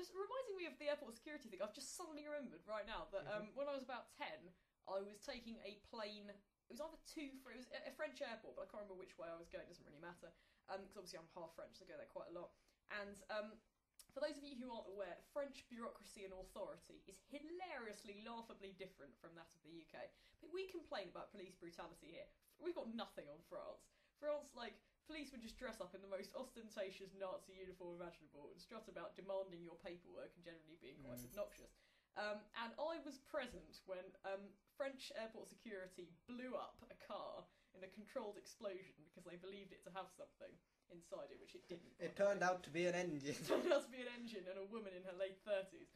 just reminding me of the airport security thing. I've just suddenly remembered right now that when I was about 10, I was taking a plane. It was either it was a French airport, but I can't remember which way I was going. It doesn't really matter. Because obviously I'm half French, so I go there quite a lot. And for those of you who aren't aware, French bureaucracy and authority is hilariously, laughably different from that of the UK. But we complain about police brutality here. We've got nothing on France. France, like, police would just dress up in the most ostentatious Nazi uniform imaginable and strut about demanding your paperwork and generally being quite obnoxious. And I was present when French airport security blew up a car in a controlled explosion because they believed it to have something inside it, which it didn't. It turned out to be an engine. It turned out to be an engine and a woman in her late 30s.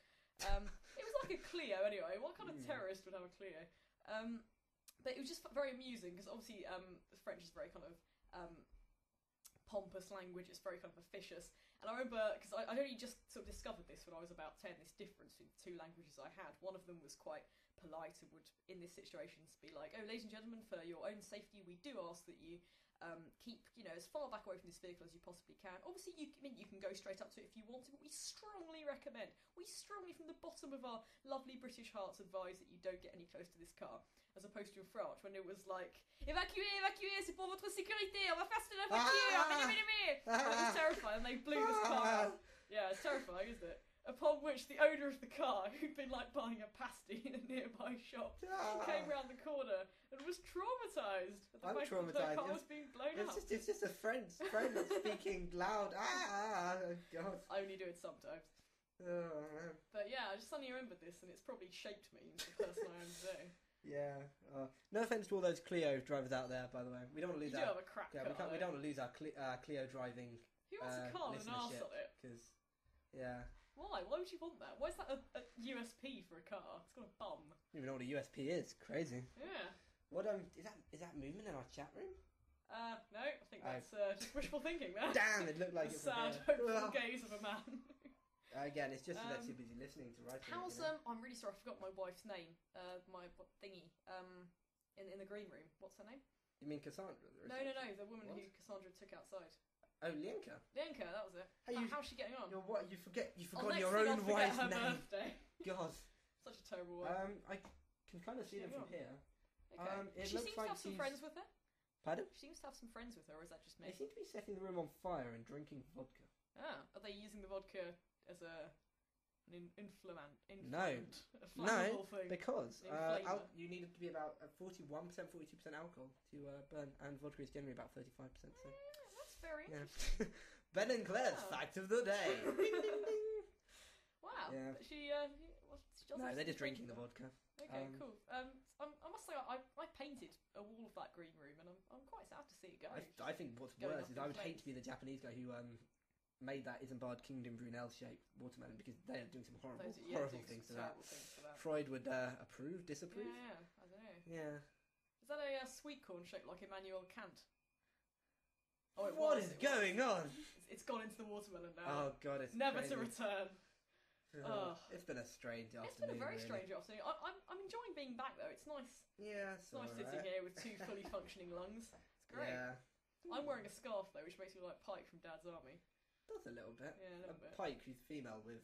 It was like a Clio anyway. What kind of terrorist would have a Clio? But it was just very amusing because obviously the French is very kind of pompous language. It's very kind of officious. And I remember, because I only just sort of discovered this when I was about 10, this difference between the two languages I had. One of them was quite polite and would, in this situations, be like, "Oh, ladies and gentlemen, for your own safety, we do ask that you keep, as far back away from this vehicle as you possibly can. Obviously, you can go straight up to it if you want to, but we strongly recommend, from the bottom of our lovely British hearts, advise that you don't get any close to this car." As opposed to in France, when it was like, "Évacuez, c'est pour votre sécurité, on va faster la voiture, It was terrifying, and they blew this car out. Yeah, it's terrifying, isn't it? Upon which the owner of the car, who'd been like buying a pasty in a nearby shop, came round the corner and was traumatised. I'm traumatised. The car was being blown up. It's just a friend speaking loud. God. I only do it sometimes. Oh, man. But yeah, I just suddenly remembered this, and it's probably shaped me into the person I am today. Yeah. No offence to all those Clio drivers out there, by the way. We don't want to lose You do have a crap car, we don't want to lose our Clio driving. Who wants a car with an arse on it? Because, yeah. Why? Why would you want that? Why is that a USP for a car? It's got a bum. I don't even know what a USP is. Crazy. Yeah. What is that movement in our chat room? No, I think that's just wishful thinking there. Damn, it looked like the sad, hopeful gaze of a man. Again, it's just that too busy listening to writing. How's I'm really sorry, I forgot my wife's name. My thingy. In the green room. What's her name? You mean Cassandra? No, the woman who Cassandra took outside. Oh, Lienka. Lienka, that was it. How's she getting on? You forgot your own wife's name. Birthday. God. Such a terrible one. I can kind of see them from here. Okay. She seems to have some friends with her. Pardon? She seems to have some friends with her, or is that just me? They seem to be setting the room on fire and drinking vodka. Ah, are they using the vodka as an inflammant? No, thing? Because you need it to be about 41%, 42% alcohol to burn, and vodka is generally about 35%. So. That's very interesting. Ben and Claire's fact of the day. Ding, ding, ding. Wow. Yeah. But she no, they're just drinking the vodka. Okay, cool. I must say, I painted a wall of that green room, and I'm quite sad to see it go. I think what's worse is I would hate to be the Japanese guy who made that Isambard Kingdom Brunel-shaped watermelon, because they are doing some horrible things to that. Freud would approve, disapprove? Yeah, I don't know. Yeah. Is that a sweet corn shaped like Immanuel Kant? Oh, what is going on? It's gone into the watermelon now. Oh god, it's never crazy. To return. It's been a strange afternoon. It's been a very strange afternoon. I'm enjoying being back though. It's nice. Yeah, it's nice sitting here with two fully functioning lungs. It's great. Yeah. I'm wearing a scarf though, which makes me look like Pike from Dad's Army. Does a little bit. Yeah, a little bit. Pike, who's female with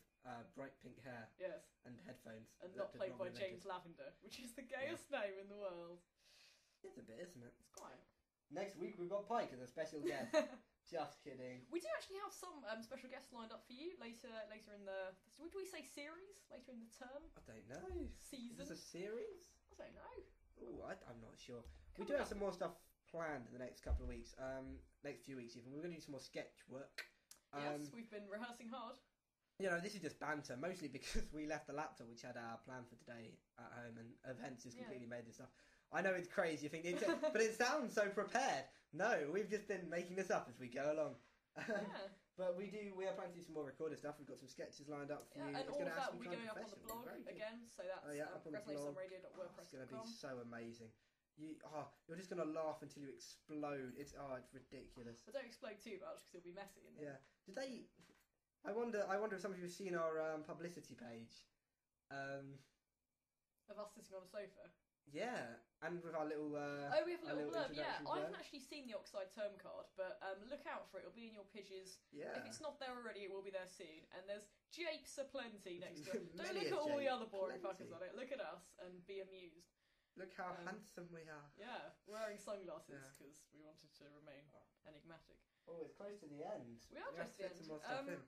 bright pink hair. Yes. And headphones. And not played by James Lavender, which is the gayest name in the world. It's a bit, isn't it? It's quite. Next week we've got Pike as a special guest. Just kidding. We do actually have some special guests lined up for you later in the... Would we say series? Later in the term? I don't know. Season? Is this a series? I don't know. Ooh, I'm not sure. We do have some more stuff planned in the next couple of weeks. Next few weeks even. We're going to do some more sketch work. Yes, we've been rehearsing hard. This is just banter, mostly because we left the laptop which had our plan for today at home, and events just completely made this stuff. I know it's crazy, you think, but it sounds so prepared. No, we've just been making this up as we go along. Yeah. But we are planning to do some more recorded stuff. We've got some sketges lined up for you. And all of that will be going up on the blog again, so that's procrastinatorsonradio.wordpress.com. It's going to be so amazing. You're just going to laugh until you explode. It's ridiculous. But don't explode too much because it'll be messy. Yeah. Did they? I wonder if some of you have seen our publicity page. Of us sitting on a sofa. Yeah, and with our little we have a little blurb. Yeah, introduction I blurb. haven't actually seen the Oxide term card, but look out for it. It'll be in your pidges. Yeah. If it's not there already, it will be there soon. And there's japes aplenty next to it. Don't Many look a at all the jape, other boring plenty. fuckers on it. Look at us and be amused. Look how handsome we are. Yeah, wearing sunglasses Yeah. because we wanted to remain enigmatic. Oh, it's close to the end. We are close to the fit end. some more stuff in.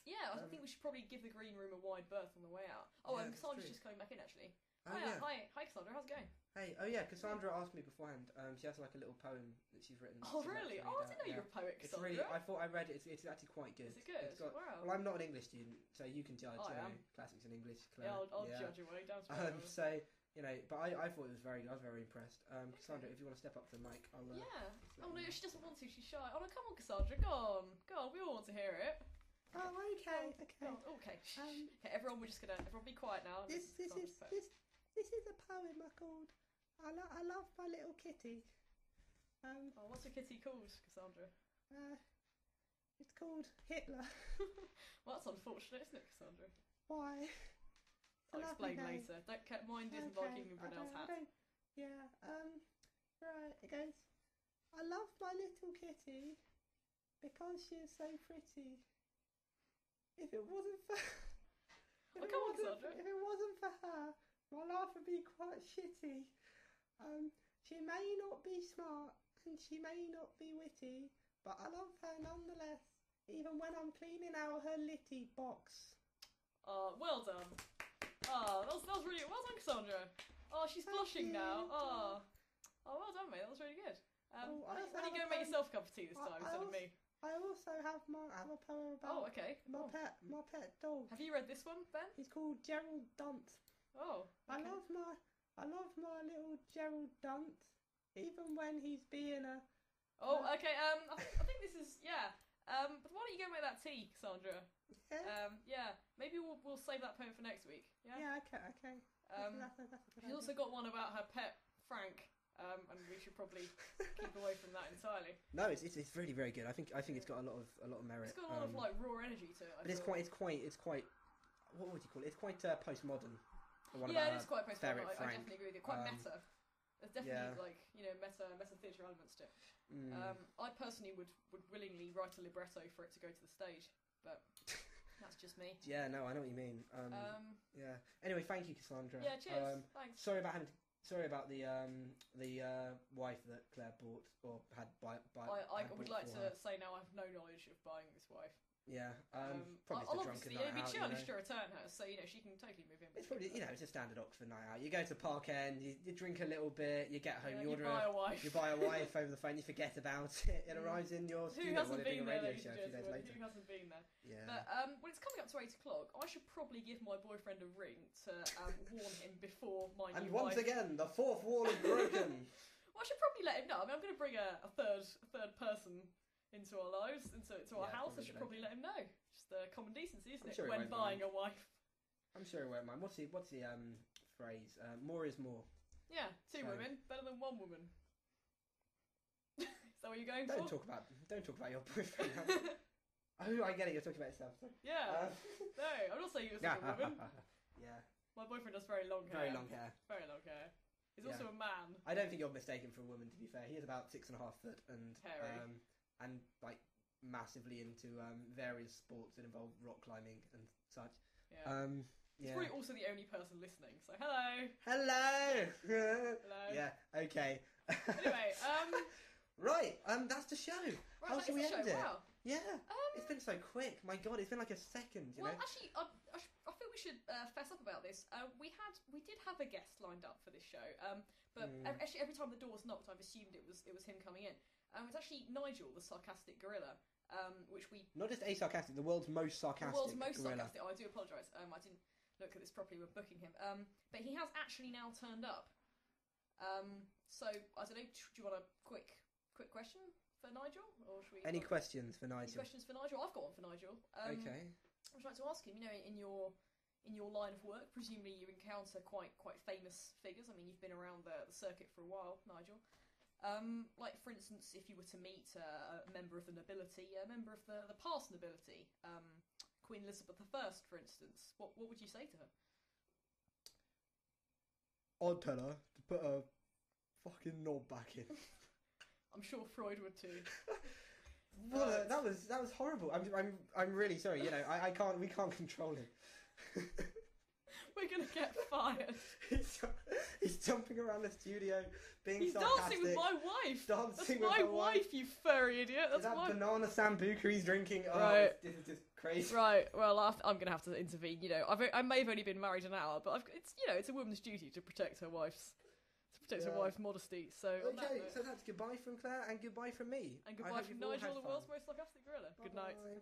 Yeah, I think we should probably give the green room a wide berth on the way out. Oh, Yeah, and that's Cassandra's true. just coming back in actually. Oh, Hiya, yeah. hi Cassandra, how's it going? Hey, oh yeah, Cassandra asked me beforehand. She has like a little poem that she's written. Oh she'd like really? to Oh, I read didn't know out. you were a poet, It's Cassandra. really. I thought I read it. It's actually quite good. Is it good? It's got, Wow. well, I'm not an English student, so you can judge. I am. Classics in English. Yeah, Claire. I'll judge away. Down to So but I thought it was very good. I was very impressed. Cassandra, if you want to step up to the mic, I'll. Yeah. Oh no, she doesn't want to. She's shy. Oh no, come on, Cassandra. Go on. We all want to hear it. Oh, okay. Go on. Okay. Okay, everyone, everyone be quiet now. This is a poem I called. I love my little kitty. Oh, what's your kitty called, Cassandra? It's called Hitler. Well, that's unfortunate, isn't it, Cassandra? Why? I'll explain later. Don't mind isn't Viking and Brunel's hat. Yeah. Right. It goes. I love my little kitty because she is so pretty. If it wasn't for Come on, Cassandra. if it wasn't for her, my life would be quite shitty. She may not be smart and she may not be witty, but I love her nonetheless, even when I'm cleaning out her litty box. Oh, well done. Oh, that was really well done, Cassandra. Oh, she's blushing now. Oh, well done, mate. That was really good. Why don't you go and make yourself a cup of tea this time instead of me? I also have a poem about Oh, okay. my pet dog. Have you read this one, Ben? He's called Gerald Dunt. Oh, okay. I love my little Gerald Dunt, even when he's being a. Oh, okay. I think this is but why don't you go make that tea, Cassandra? Yeah. Maybe we'll save that poem for next week. Yeah. Yeah. Okay. That's a good She's idea. also got one about her pet Frank. And we should probably keep away from that entirely. No, it's really very good. I think it's got a lot of merit. It's got a lot of like raw energy to it. But it's quite. What would you call it? It's quite postmodern. Yeah, it is quite postmodern. I Frank. definitely agree with you. Quite meta. There's definitely meta theatre elements to it. I personally would willingly write a libretto for it to go to the stage, but that's just me. Yeah, no, I know what you mean. Yeah. Anyway, thank you, Cassandra. Yeah, cheers. Thanks. Sorry about the wife that Claire bought or had I would like to say now I have no knowledge of buying this wife. Yeah, probably I'll just a drunken obviously night be out. challenged to return her, so she can totally move in. It's probably it's a standard Oxford night out. You go to Park End, you drink a little bit, you get home, you order buy a wife. You buy a wife over the phone, you forget about it. It arrives in your Who studio hasn't been there, ladies show and a few days gentlemen? later. Who hasn't been there? Yeah. But when it's coming up to 8 o'clock, I should probably give my boyfriend a ring to warn him before my And new once wife. again, the fourth wall is broken. Well, I should probably let him know. I mean, I'm going to bring a third person into our lives, into our house. I should probably let him know. Just common decency, isn't it? Sure when buying a wife. I'm sure he won't mind. What's the phrase? More is more. Yeah, two women better than one woman. Is that what you're going Don't for? Don't talk about your boyfriend. Oh, I get it. You're talking about yourself. So. Yeah. No, I'm not saying you're such a woman. Yeah. My boyfriend has very long hair. Very long hair. Very long hair. He's also a man. I don't think you're mistaken for a woman. To be fair, he is about 6.5 foot and hairy. And like massively into various sports that involve rock climbing and such. Yeah. He's probably also the only person listening. So hello. Hello. Hello. Yeah. Okay. Anyway. Right. That's the show. Right, how should we end it? Wow. Yeah. It's been so quick. My God, it's been like a second. You know. Actually, I think we should fess up about this. We did have a guest lined up for this show. But actually, every time the doors knocked, I've assumed it was him coming in. It's actually Nigel, the sarcastic gorilla, which we... Not just a sarcastic, the world's most sarcastic The world's most gorilla. sarcastic. Oh, I do apologise. I didn't look at this properly when booking him. But he has actually now turned up. So, I don't know, do you want a quick question for Nigel? Or should we... Any questions for Nigel? Any questions for Nigel? I've got one for Nigel. Okay. I was trying to ask him, in your line of work, presumably you encounter quite famous figures. I mean, you've been around the circuit for a while, Nigel. Like, for instance, if you were to meet a member of the nobility, a member of the past nobility, Queen Elizabeth I, for instance, what would you say to her? I'd tell her to put a fucking knob back in. I'm sure Freud would too. That was horrible. I'm really sorry. You know, we can't control him. We're gonna get fired. He's jumping around the studio, being He's sarcastic. dancing with my wife. Dancing That's with my wife, you furry idiot. That's that my banana sambuca he's drinking. Oh, Right. this is just crazy. Right. Well, I'm gonna have to intervene. You know, I may have only been married an hour, but it's a woman's duty to protect her wife's modesty. So Okay, so that's goodbye from Claire and goodbye from me. And goodbye from Nigel, the world's most sarcastic gorilla. Good night. Bye.